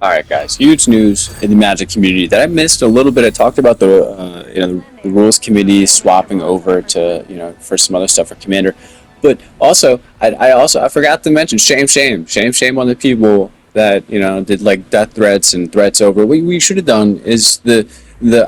All right, guys. Huge news in the Magic community that I missed a little bit. I talked about the rules committee swapping over to for some other stuff for Commander, but also I forgot to mention shame on the people that did like death threats and threats over. What we should have done is the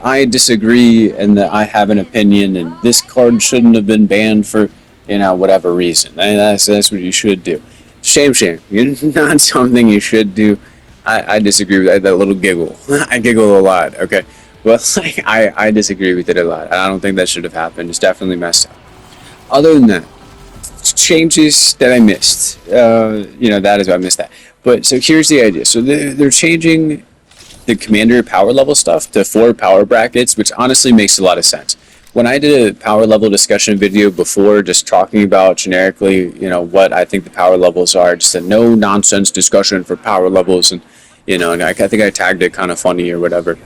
I disagree and the I have an opinion and this card shouldn't have been banned for whatever reason. And that's what you should do. Shame. Not something you should do. I disagree with that little giggle. I giggle a lot. Okay, well, I disagree with it a lot. I don't think that should have happened. It's definitely messed up. Other than that, changes that I missed. That is why I missed that. But so here's the idea. So they're changing the commander power level stuff to 4 power brackets, which honestly makes a lot of sense. When I did a power level discussion video before, just talking about generically, what I think the power levels are, just a no nonsense discussion for power levels, and and I think I tagged it kind of funny or whatever.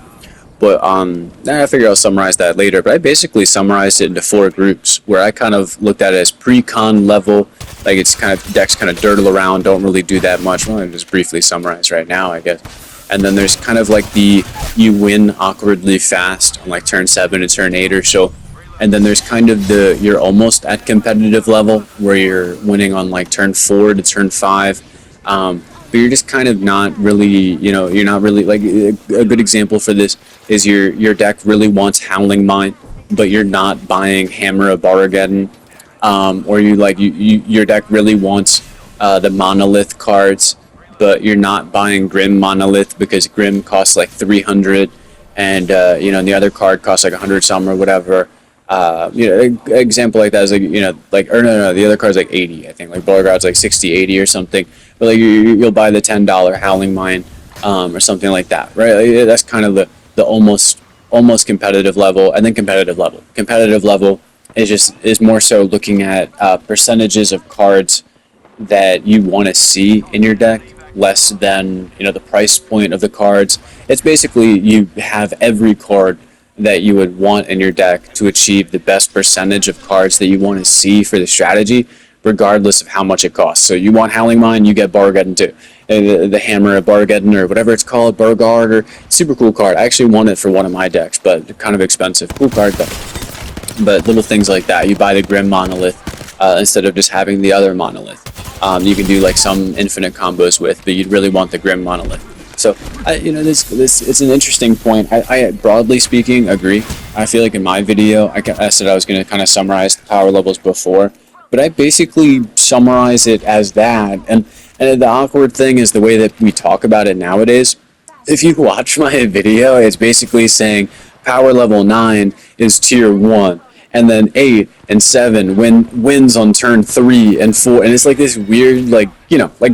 But I figure I'll summarize that later. But I basically summarized it into 4 groups where I kind of looked at it as pre-con level, like it's kind of decks kind of dirtle around, don't really do that much. Well, I'll just briefly summarize right now, I guess. And then there's kind of like the you win awkwardly fast on like turn 7 to turn 8 or so. And then there's kind of you're almost at competitive level where you're winning on like turn 4 to turn 5. But you're just kind of not really, you're not really like a good example for this is your deck really wants Howling Mine, but you're not buying Hammer of Bargain, or your deck really wants the Monolith cards, but you're not buying Grim Monolith because Grim costs like 300, and the other card costs like 100 some or whatever. An example like that is no, the other card's like 80, I think, like Beauregard's like 60, 80 or something, but like you'll buy the $10 Howling Mine, or something like that, right? Like, that's kind of the almost competitive level. And then competitive level is more so looking at percentages of cards that you want to see in your deck, less than the price point of the cards. It's basically you have every card that you would want in your deck to achieve the best percentage of cards that you want to see for the strategy, regardless of how much it costs. So you want Howling Mine, you get Bargain too. The Hammer of Bargain or whatever it's called, Burgard, or super cool card. I actually want it for one of my decks, but kind of expensive. Cool card though. But little things like that. You buy the Grim Monolith instead of just having the other Monolith. You can do like some infinite combos with, but you'd really want the Grim Monolith. So, this it's an interesting point. I broadly speaking agree. I feel like in my video, I said I was going to kind of summarize the power levels before, but I basically summarize it as that. And the awkward thing is the way that we talk about it nowadays. If you watch my video, it's basically saying power level 9 is tier 1. And then 8 and 7 wins on turn 3 and 4, and it's like this weird, like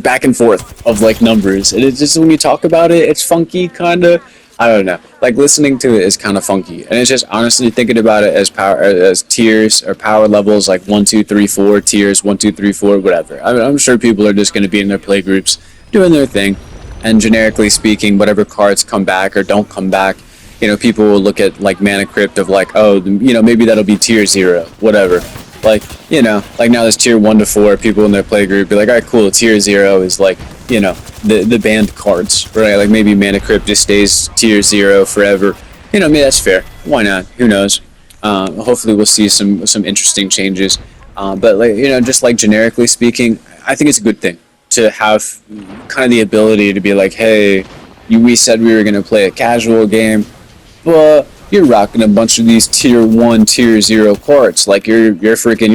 back and forth of like numbers, and it's just when you talk about it, it's funky, kind of. I don't know. Like listening to it is kind of funky, and it's just honestly thinking about it as tiers or power levels, like 1, 2, 3, 4 tiers, 1, 2, 3, 4, whatever. I'm sure people are just going to be in their play groups doing their thing, and generically speaking, whatever cards come back or don't come back. People will look at like Mana Crypt of like, oh, maybe that'll be tier 0, whatever. Like now there's tier 1 to 4. People in their play group be like, all right, cool. Tier 0 is like, the banned cards, right? Like maybe Mana Crypt just stays tier 0 forever. Maybe that's fair. Why not? Who knows? Hopefully we'll see some interesting changes. But like, just like generically speaking, I think it's a good thing to have kind of the ability to be like, hey, we said we were going to play a casual game, but you're rocking a bunch of these tier 1, tier 0 cards. Like you're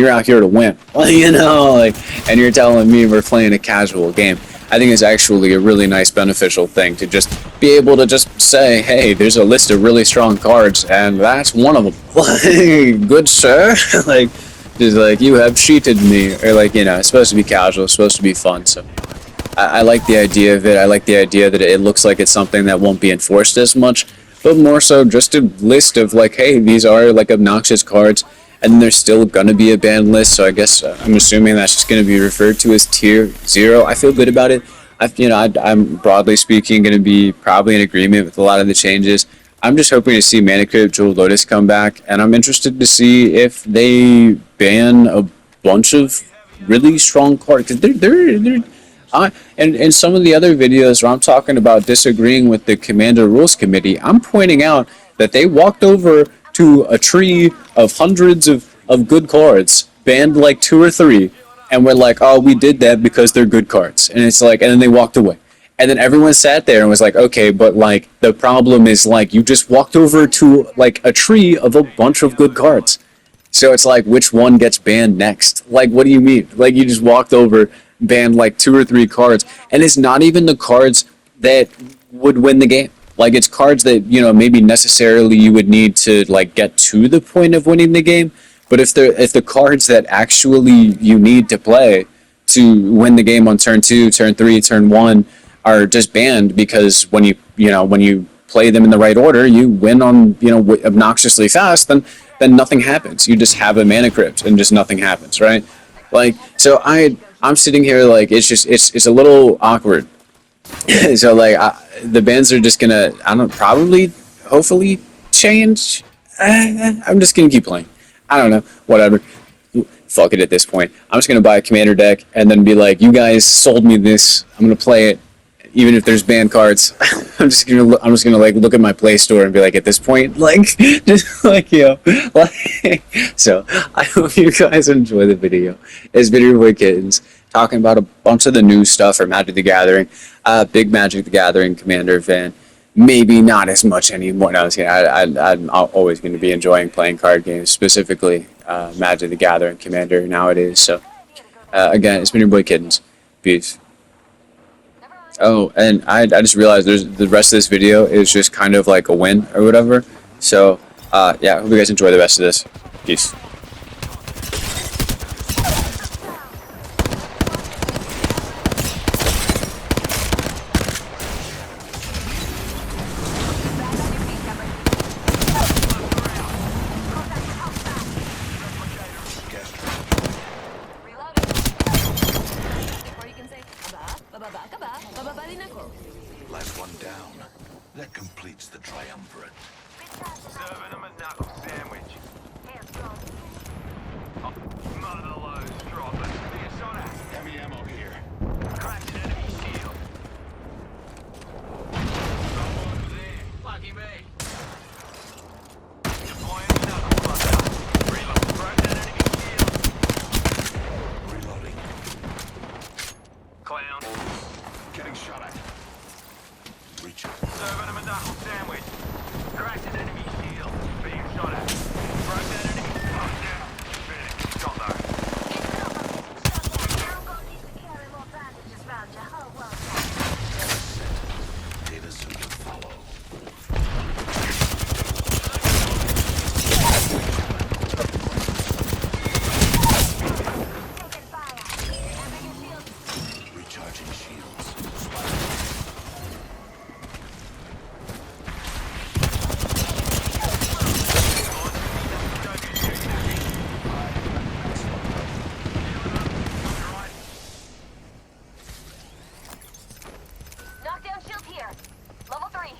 out here to win, and you're telling me we're playing a casual game. I think it's actually a really nice beneficial thing to just be able to just say, hey, there's a list of really strong cards, and that's one of them. Good sir, just like you have cheated me, or it's supposed to be casual, it's supposed to be fun. So I like the idea of it. I like the idea that it looks like it's something that won't be enforced as much, but more so just a list of like, hey, these are like obnoxious cards, and there's still gonna be a banned list. So I guess I'm assuming that's just gonna be referred to as tier 0. I feel good about it. I'm broadly speaking gonna be probably in agreement with a lot of the changes. I'm just hoping to see Mana Crypt, Jewel Lotus come back, and I'm interested to see if they ban a bunch of really strong cards, because they're And in some of the other videos where I'm talking about disagreeing with the Commander Rules Committee, I'm pointing out that they walked over to a tree of hundreds of good cards, banned like two or three, and we're like, oh, we did that because they're good cards. And it's like, and then they walked away. And then everyone sat there and was like, okay, but like the problem is like you just walked over to like a tree of a bunch of good cards. So it's like, which one gets banned next? Like, what do you mean? Like, you just walked over, banned like two or three cards, and it's not even the cards that would win the game. Like, it's cards that, you know, maybe necessarily you would need to like get to the point of winning the game. But if the cards that actually you need to play to win the game on turn two, turn three, turn one are just banned because when you play them in the right order, you win on obnoxiously fast. Then nothing happens. You just have a mana crypt and just nothing happens, right? Like so, I'm sitting here like it's a little awkward. So like the bands are just gonna I don't probably hopefully change. I'm just gonna keep playing. I don't know, whatever. Fuck it at this point. I'm just gonna buy a commander deck and then be like, you guys sold me this. I'm gonna play it, even if there's banned cards. I'm just gonna like look at my Play Store and be like, at this point, like just like like. So I hope you guys enjoy the video. It's Video Boy Kittens talking about a bunch of the new stuff for Magic the Gathering. Big Magic the Gathering Commander fan. Maybe not as much anymore. No, I'm always going to be enjoying playing card games, specifically Magic the Gathering Commander nowadays. So, again, it's been your boy Kittens. Peace. Oh, and I just realized there's the rest of this video is just kind of like a win or whatever. So, yeah, I hope you guys enjoy the rest of this. Peace. Last one down. That completes the triumvirate. Serving them a knuckle sandwich. Oh, none of the lows dropping. Minnesota. Heavy ammo here. Cracked an enemy shield. Someone over there. Lucky me. Deploying knuckle cluster. Reload. Cracked an enemy shield. Reloading. Clown. Getting shot at. Reach up. Serving him a knuckle sandwich. Cracked an enemy shield. Being shot at. Broke that enemy. Oh, down. Finished. Shot though. Data soon to follow. Recharging shields. Knockdown shield here. Level 3.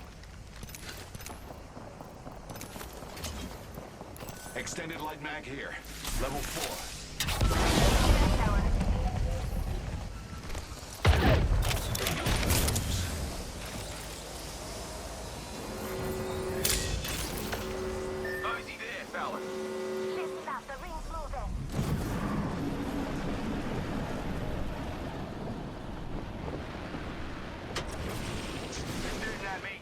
Extended light mag here. Level 4. Tower. Mosey there, fella. Listen up, the ring's moving. Shooting at me.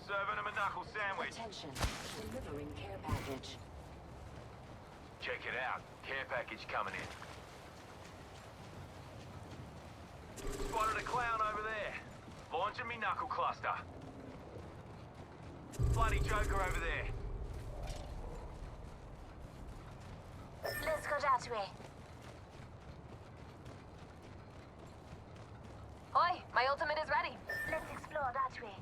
Serving him a knuckle sandwich. Attention, delivering care package. Check it out. Care package coming in. Spotted a clown over there. Launching me knuckle cluster. Bloody Joker over there. Let's go that way. Oi, my ultimate is ready. Let's explore that way.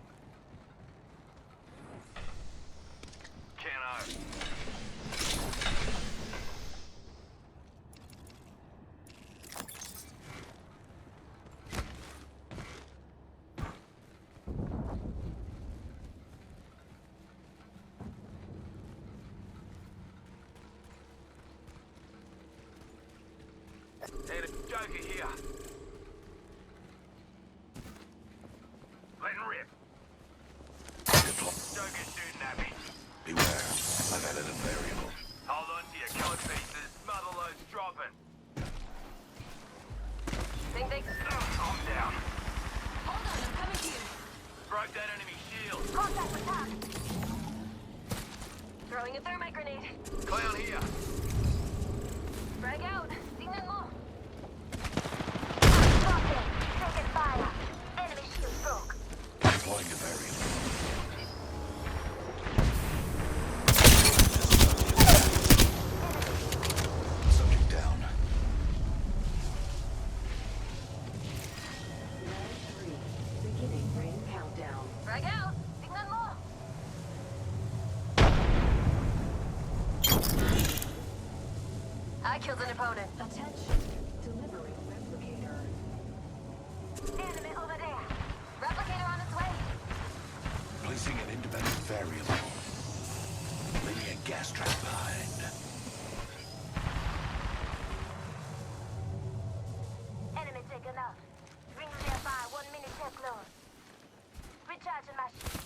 Cano. And a Joker here. Letting rip. Joker's shooting at me. Beware. I've added a variable. Hold on to your code pieces. Mother load's dropping. Think they... I'm down. Hold on, I'm coming to you. Broke that enemy shield. Contact with top. Throwing a thermite grenade. Clown here. Frag out. Signal mo. Dropping. Taking fire. Enemy shield broke. Deploying a variable. Subject down. Round 3. Beginning ring countdown. Frag out. Signal mo. I killed an opponent. Attention. Delivering replicator. Enemy over there. Replicator on its way. Placing an independent variable. Leaving a gas trap behind. Enemy taken out. Ring nearby. 1 minute till close. Recharging my shield.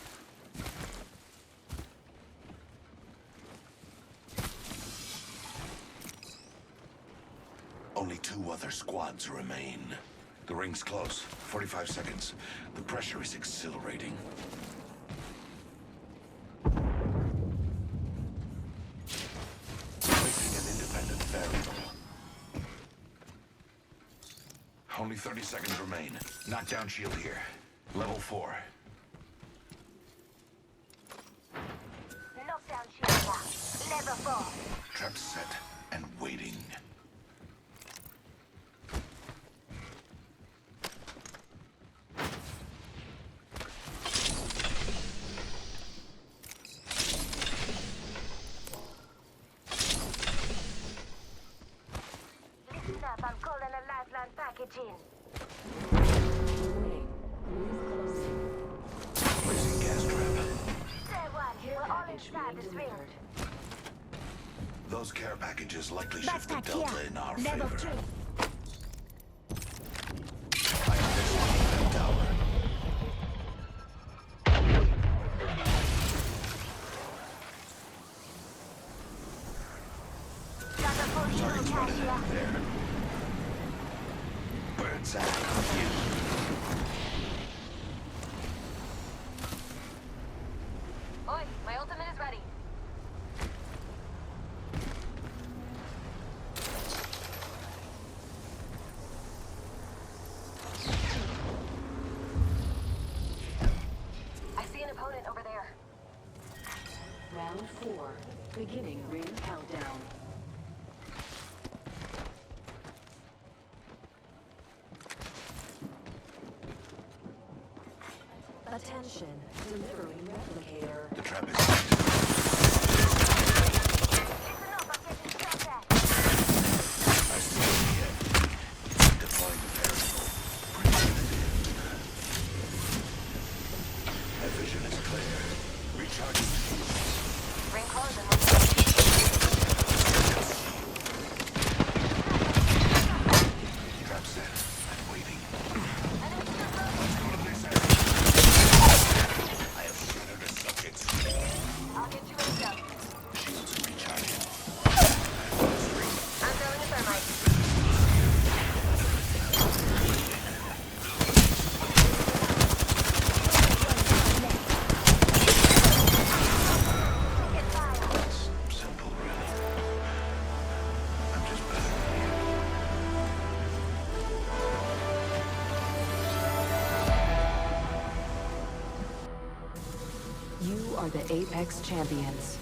Only 2 other squads remain. The ring's close. 45 seconds. The pressure is exhilarating. Placing an independent variable. Only 30 seconds remain. Knockdown shield here. Level 4. Knockdown shield now. Level 4. Trap set and waiting. Listen up, I'm calling a lifeline package in. Ring. Move closer. Placing gas trap. Say what? Care We're all package inside being this ring. delivered. Those care packages likely shift the Backpack delta here. in our Level favor. 3. I am this that tower. Got a full shield Target's cache running here. there. Birds eye on you. Oi, my ultimate is ready. I see an opponent over there. Round 4. Beginning ring countdown. Attention. Delivering replicator. The trap is set. Listen up, I'm getting shot at. I see the enemy. Deploying the variable. Bringing it in. My vision is clear. Recharging shields. Ring close and we'll Trap set and waiting. enemy shield broke. Go to this area. I have shattered a subject's I'll get you in a jump. shields recharging. I'm throwing a thermite. Taking fire. It's simple, really. I'm just better than you. You are the Apex Champions.